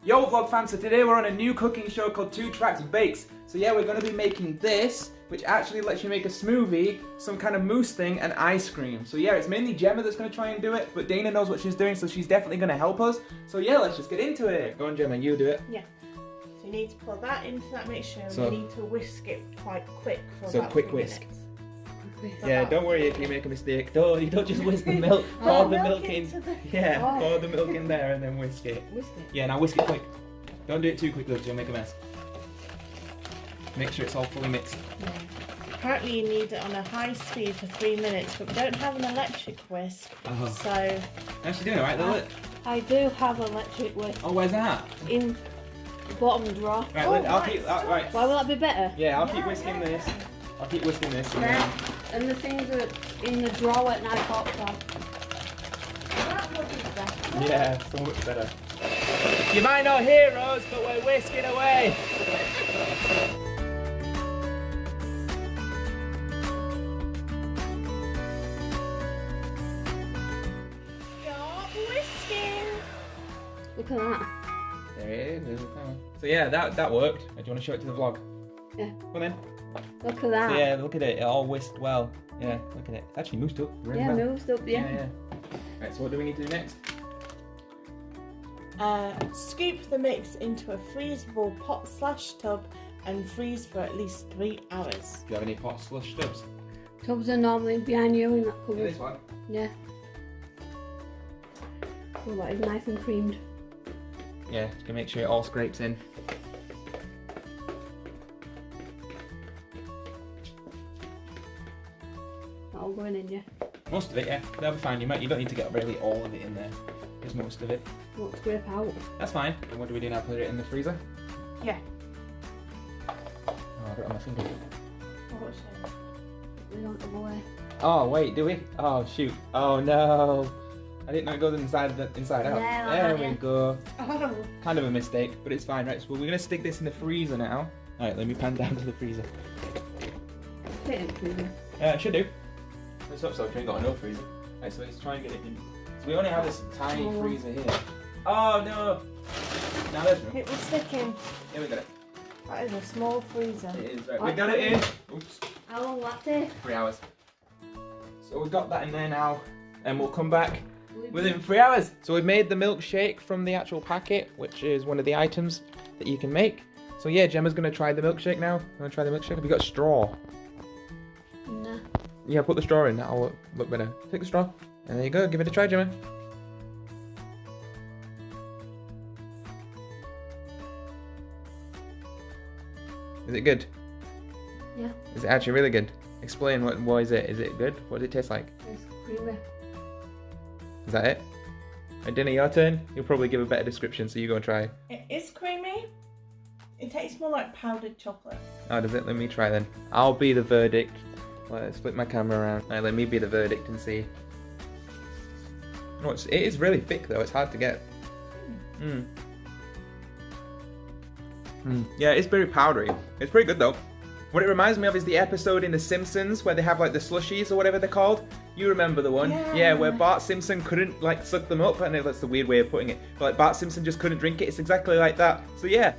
Yo vlog fam, so today we're on a new cooking show called TwoTacks Bakes. So yeah, we're going to be making this, which actually lets you make a smoothie, some kind of mousse thing, and ice cream. So yeah, it's mainly Gemma that's going to try and do it, but Dana knows what she's doing, so she's definitely going to help us. So yeah, let's just get into it. Go on Gemma, you do it. Yeah. So you need to pour that into that mixture, and So- you need to whisk it quite quick for So about quick 3 whisk. minutes. Yeah, don't worry if you make a mistake. You don't just whisk the milk, pour the milk in. into the... Yeah, Oh. pour the milk in there and then whisk it. Whisk it. Yeah, now whisk it quick. Don't do it too quick though, 'cause you'll make a mess. Make sure it's all fully mixed. Yeah. Apparently you need it on a high speed for 3 minutes, but we don't have an electric whisk, Oh. so... How's she doing, alright, Lily? I do have electric whisk Oh, where's that? in the bottom drawer. Right, Oh, I'll right, keep. stop. Right. Why will that be better? Yeah, I'll keep Yeah, whisking yeah, this. yeah. I'll keep whisking this. And Yeah. And the things are in the drawer at night hot from. That would be better. yeah, so much better. You might not hear us, but we're whisking away. Stop whisking! Look at that. There it is. There's the power. So yeah, that worked. Do you want to show it to the vlog? Yeah. Come on then. Look at that. So yeah, look at it. It all whisked well. Yeah, look at it. It's actually moosed up really Yeah, well. moved up, yeah. Yeah. Right. So what do we need to do next? Scoop the mix into a freezable pot/tub and freeze for at least 3 hours. Do you have any pot slush tubs? Tubs are normally behind you in that Yeah, cupboard. this one. Yeah. Oh, that is nice and creamed. Yeah, just gonna make sure it all scrapes in. That all going in, yeah. Most of it, yeah. That'll be fine. You don't need to get really all of it in there. Just most of it. Won't scrape out. That's fine. And what do we do now? Put it in the freezer? Yeah. Oh, I got it on my finger. We don't go away. Oh, wait, do we? Oh, shoot. Oh, no. I didn't know it goes inside out. Yeah, There like we that, go. Oh. Kind of a mistake, but it's fine, right? So we're going to stick this in the freezer now. Alright, let me pan down to the freezer. Put it in the freezer. It should do. Let's hope so. We ain't got no freezer. Right, so let's try and get it in. So we only have this tiny Oh. freezer here. Oh, no. Now there's room. It was sticking. Here we got it. That is a small freezer. It is, right. We got it in. Oops. How long will that take? 3 hours. So we've got that in there now, and we'll come back within 3 hours. So we've made the milkshake from the actual packet, which is one of the items that you can make. So yeah, Gemma's gonna try the milkshake now. You wanna try the milkshake? Have you got a straw? Nah. Yeah, put the straw in, that'll look better. Take the straw, and there you go, give it a try, Gemma. Is it good? Yeah. Is it actually really good? Explain what is it? Is it good? What does it taste like? It's creamy. Is that it? And Dinny, your turn. You'll probably give a better description, so you go and try. It is creamy. It tastes more like powdered chocolate. Oh, does it? Let me try then. I'll be the verdict. Let's flip my camera around. Right, let me be the verdict and see. No, it is really thick though. It's hard to get. Yeah, it's very powdery. It's pretty good though. What it reminds me of is the episode in The Simpsons where they have like the slushies or whatever they're called. You remember the one? Yeah. Where Bart Simpson couldn't like suck them up. I know that's the weird way of putting it. But like Bart Simpson just couldn't drink it. It's exactly like that. So yeah.